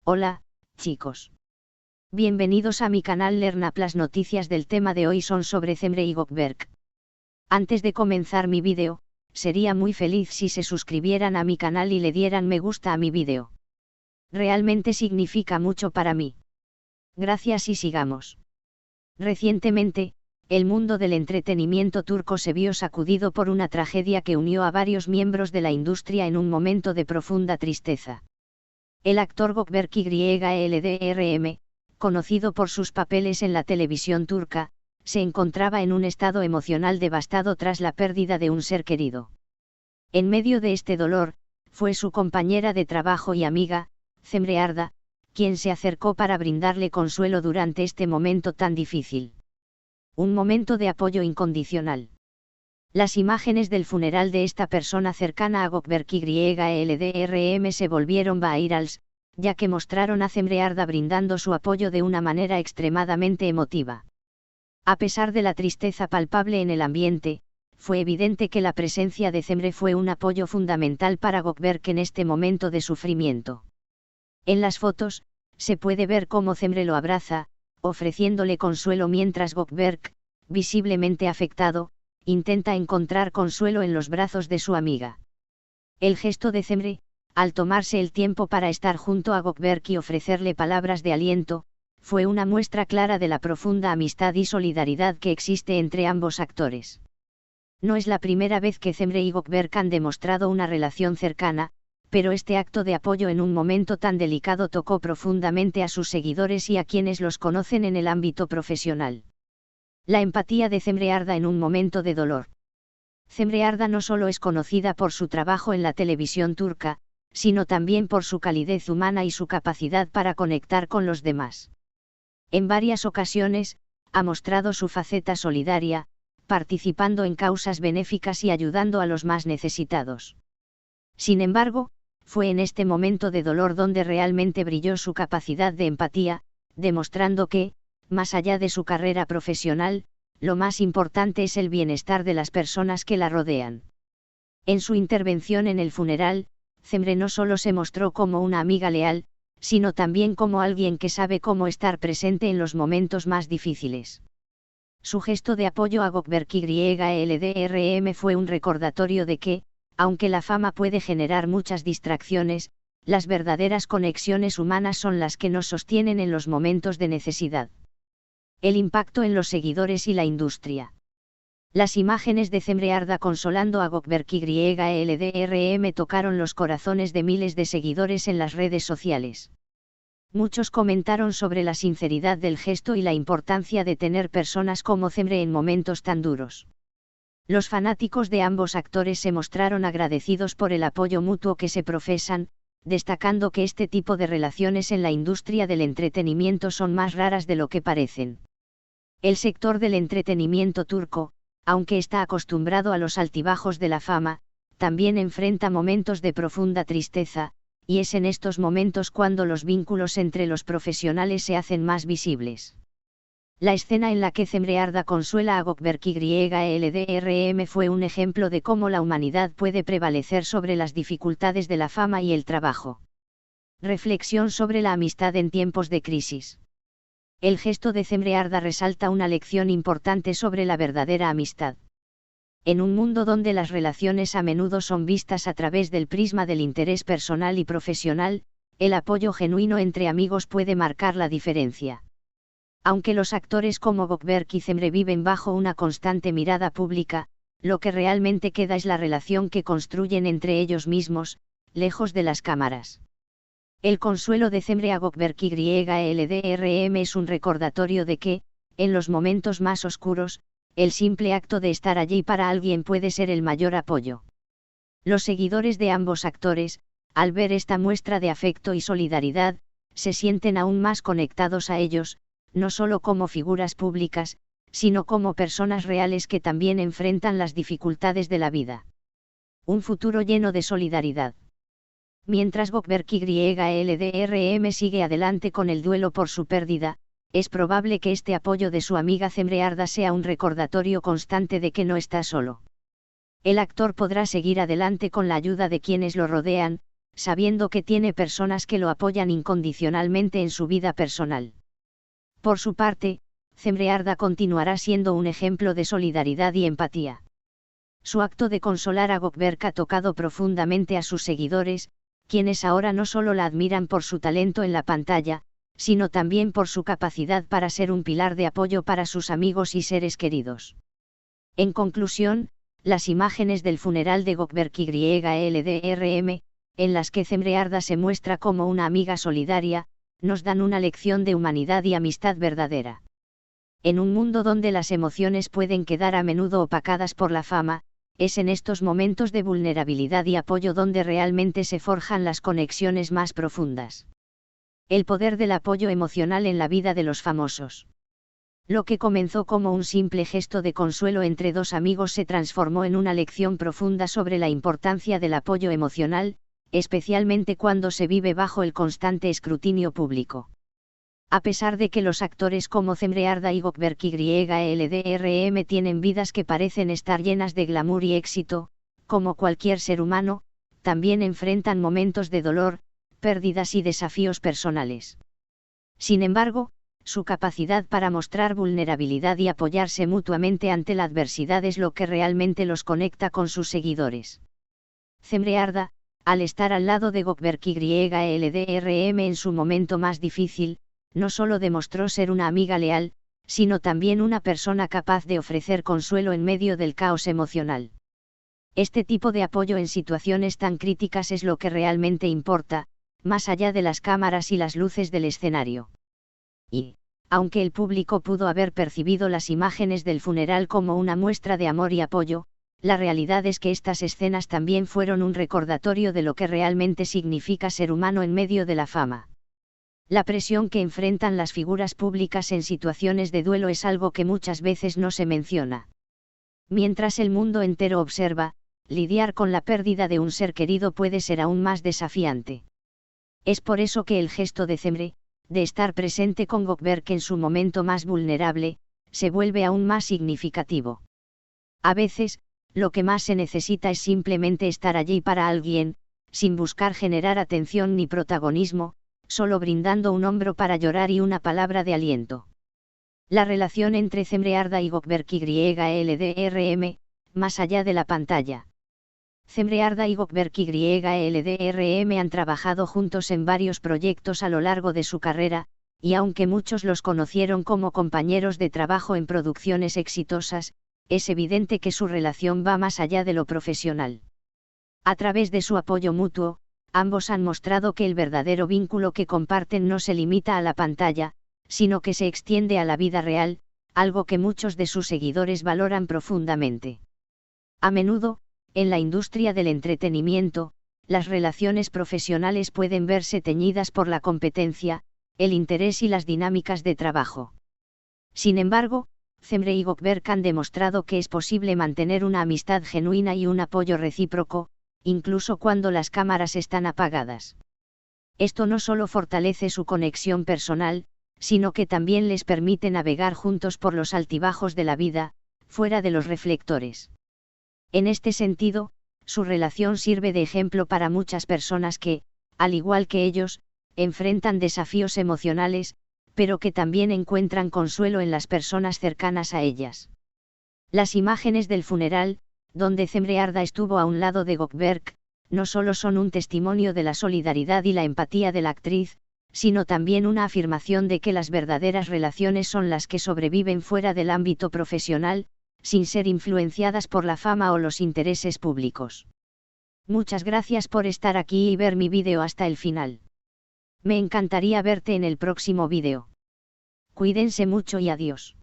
Hola, chicos. Bienvenidos a mi canal LearnUp. Las noticias del tema de hoy son sobre Cemre y Gökberk. Antes de comenzar mi vídeo, sería muy feliz si se suscribieran a mi canal y le dieran me gusta a mi vídeo. Realmente significa mucho para mí. Gracias y sigamos. Recientemente, el mundo del entretenimiento turco se vio sacudido por una tragedia que unió a varios miembros de la industria en un momento de profunda tristeza. El actor Gökberk Yıldırım, conocido por sus papeles en la televisión turca, se encontraba en un estado emocional devastado tras la pérdida de un ser querido. En medio de este dolor, fue su compañera de trabajo y amiga, Cemre Arda, quien se acercó para brindarle consuelo durante este momento tan difícil. Un momento de apoyo incondicional. Las imágenes del funeral de esta persona cercana a Gökberk Yıldırım se volvieron virales, ya que mostraron a Cemre Arda brindando su apoyo de una manera extremadamente emotiva. A pesar de la tristeza palpable en el ambiente, fue evidente que la presencia de Cemre fue un apoyo fundamental para Gökberk en este momento de sufrimiento. En las fotos, se puede ver cómo Cemre lo abraza, ofreciéndole consuelo mientras Gökberk, visiblemente afectado, intenta encontrar consuelo en los brazos de su amiga. El gesto de Cemre, al tomarse el tiempo para estar junto a Gökberk y ofrecerle palabras de aliento, fue una muestra clara de la profunda amistad y solidaridad que existe entre ambos actores. No es la primera vez que Cemre y Gökberk han demostrado una relación cercana, pero este acto de apoyo en un momento tan delicado tocó profundamente a sus seguidores y a quienes los conocen en el ámbito profesional. La empatía de Cemre Arda en un momento de dolor. Cemre Arda no solo es conocida por su trabajo en la televisión turca, sino también por su calidez humana y su capacidad para conectar con los demás. En varias ocasiones, ha mostrado su faceta solidaria, participando en causas benéficas y ayudando a los más necesitados. Sin embargo, fue en este momento de dolor donde realmente brilló su capacidad de empatía, demostrando que, más allá de su carrera profesional, lo más importante es el bienestar de las personas que la rodean. En su intervención en el funeral, Cemre no solo se mostró como una amiga leal, sino también como alguien que sabe cómo estar presente en los momentos más difíciles. Su gesto de apoyo a Gökberk Yıldırım fue un recordatorio de que, aunque la fama puede generar muchas distracciones, las verdaderas conexiones humanas son las que nos sostienen en los momentos de necesidad. El impacto en los seguidores y la industria. Las imágenes de Cemre Arda consolando a Gökberk Yıldırım tocaron los corazones de miles de seguidores en las redes sociales. Muchos comentaron sobre la sinceridad del gesto y la importancia de tener personas como Cemre en momentos tan duros. Los fanáticos de ambos actores se mostraron agradecidos por el apoyo mutuo que se profesan, destacando que este tipo de relaciones en la industria del entretenimiento son más raras de lo que parecen. El sector del entretenimiento turco, aunque está acostumbrado a los altibajos de la fama, también enfrenta momentos de profunda tristeza, y es en estos momentos cuando los vínculos entre los profesionales se hacen más visibles. La escena en la que Cemre Arda consuela a Gökberk Yıldırım fue un ejemplo de cómo la humanidad puede prevalecer sobre las dificultades de la fama y el trabajo. Reflexión sobre la amistad en tiempos de crisis. El gesto de Cemre Arda resalta una lección importante sobre la verdadera amistad. En un mundo donde las relaciones a menudo son vistas a través del prisma del interés personal y profesional, el apoyo genuino entre amigos puede marcar la diferencia. Aunque los actores como Gökberk y Cemre viven bajo una constante mirada pública, lo que realmente queda es la relación que construyen entre ellos mismos, lejos de las cámaras. El consuelo de Cemre a Gökberk Yıldırım es un recordatorio de que, en los momentos más oscuros, el simple acto de estar allí para alguien puede ser el mayor apoyo. Los seguidores de ambos actores, al ver esta muestra de afecto y solidaridad, se sienten aún más conectados a ellos, no solo como figuras públicas, sino como personas reales que también enfrentan las dificultades de la vida. Un futuro lleno de solidaridad. Mientras Gökberk Yıldırım sigue adelante con el duelo por su pérdida, es probable que este apoyo de su amiga Cemre Arda sea un recordatorio constante de que no está solo. El actor podrá seguir adelante con la ayuda de quienes lo rodean, sabiendo que tiene personas que lo apoyan incondicionalmente en su vida personal. Por su parte, Cemre Arda continuará siendo un ejemplo de solidaridad y empatía. Su acto de consolar a Gökberk ha tocado profundamente a sus seguidores, quienes ahora no solo la admiran por su talento en la pantalla, sino también por su capacidad para ser un pilar de apoyo para sus amigos y seres queridos. En conclusión, las imágenes del funeral de Gökberk YLDRM, en las que Cemre Arda se muestra como una amiga solidaria, nos dan una lección de humanidad y amistad verdadera. En un mundo donde las emociones pueden quedar a menudo opacadas por la fama, es en estos momentos de vulnerabilidad y apoyo donde realmente se forjan las conexiones más profundas. El poder del apoyo emocional en la vida de los famosos. Lo que comenzó como un simple gesto de consuelo entre dos amigos se transformó en una lección profunda sobre la importancia del apoyo emocional, especialmente cuando se vive bajo el constante escrutinio público. A pesar de que los actores como Cemre Arda y Gökberk YLDRM tienen vidas que parecen estar llenas de glamour y éxito, como cualquier ser humano, también enfrentan momentos de dolor, pérdidas y desafíos personales. Sin embargo, su capacidad para mostrar vulnerabilidad y apoyarse mutuamente ante la adversidad es lo que realmente los conecta con sus seguidores. Cemre Arda, al estar al lado de Gökberk YLDRM en su momento más difícil, no solo demostró ser una amiga leal, sino también una persona capaz de ofrecer consuelo en medio del caos emocional. Este tipo de apoyo en situaciones tan críticas es lo que realmente importa, más allá de las cámaras y las luces del escenario. Y, aunque el público pudo haber percibido las imágenes del funeral como una muestra de amor y apoyo, la realidad es que estas escenas también fueron un recordatorio de lo que realmente significa ser humano en medio de la fama. La presión que enfrentan las figuras públicas en situaciones de duelo es algo que muchas veces no se menciona. Mientras el mundo entero observa, lidiar con la pérdida de un ser querido puede ser aún más desafiante. Es por eso que el gesto de Cemre, de estar presente con Gökberk en su momento más vulnerable, se vuelve aún más significativo. A veces, lo que más se necesita es simplemente estar allí para alguien, sin buscar generar atención ni protagonismo, solo brindando un hombro para llorar y una palabra de aliento. La relación entre Cemre Arda y Gökberk YLDRM, más allá de la pantalla. Cemre Arda y Gökberk YLDRM han trabajado juntos en varios proyectos a lo largo de su carrera, y aunque muchos los conocieron como compañeros de trabajo en producciones exitosas, es evidente que su relación va más allá de lo profesional. A través de su apoyo mutuo, ambos han mostrado que el verdadero vínculo que comparten no se limita a la pantalla, sino que se extiende a la vida real, algo que muchos de sus seguidores valoran profundamente. A menudo, en la industria del entretenimiento, las relaciones profesionales pueden verse teñidas por la competencia, el interés y las dinámicas de trabajo. Sin embargo, Cemre y Gökberk han demostrado que es posible mantener una amistad genuina y un apoyo recíproco, incluso cuando las cámaras están apagadas. Esto no solo fortalece su conexión personal, sino que también les permite navegar juntos por los altibajos de la vida, fuera de los reflectores. En este sentido, su relación sirve de ejemplo para muchas personas que, al igual que ellos, enfrentan desafíos emocionales, pero que también encuentran consuelo en las personas cercanas a ellas. Las imágenes del funeral, donde Cemre Arda estuvo a un lado de Gökberk, no solo son un testimonio de la solidaridad y la empatía de la actriz, sino también una afirmación de que las verdaderas relaciones son las que sobreviven fuera del ámbito profesional, sin ser influenciadas por la fama o los intereses públicos. Muchas gracias por estar aquí y ver mi vídeo hasta el final. Me encantaría verte en el próximo vídeo. Cuídense mucho y adiós.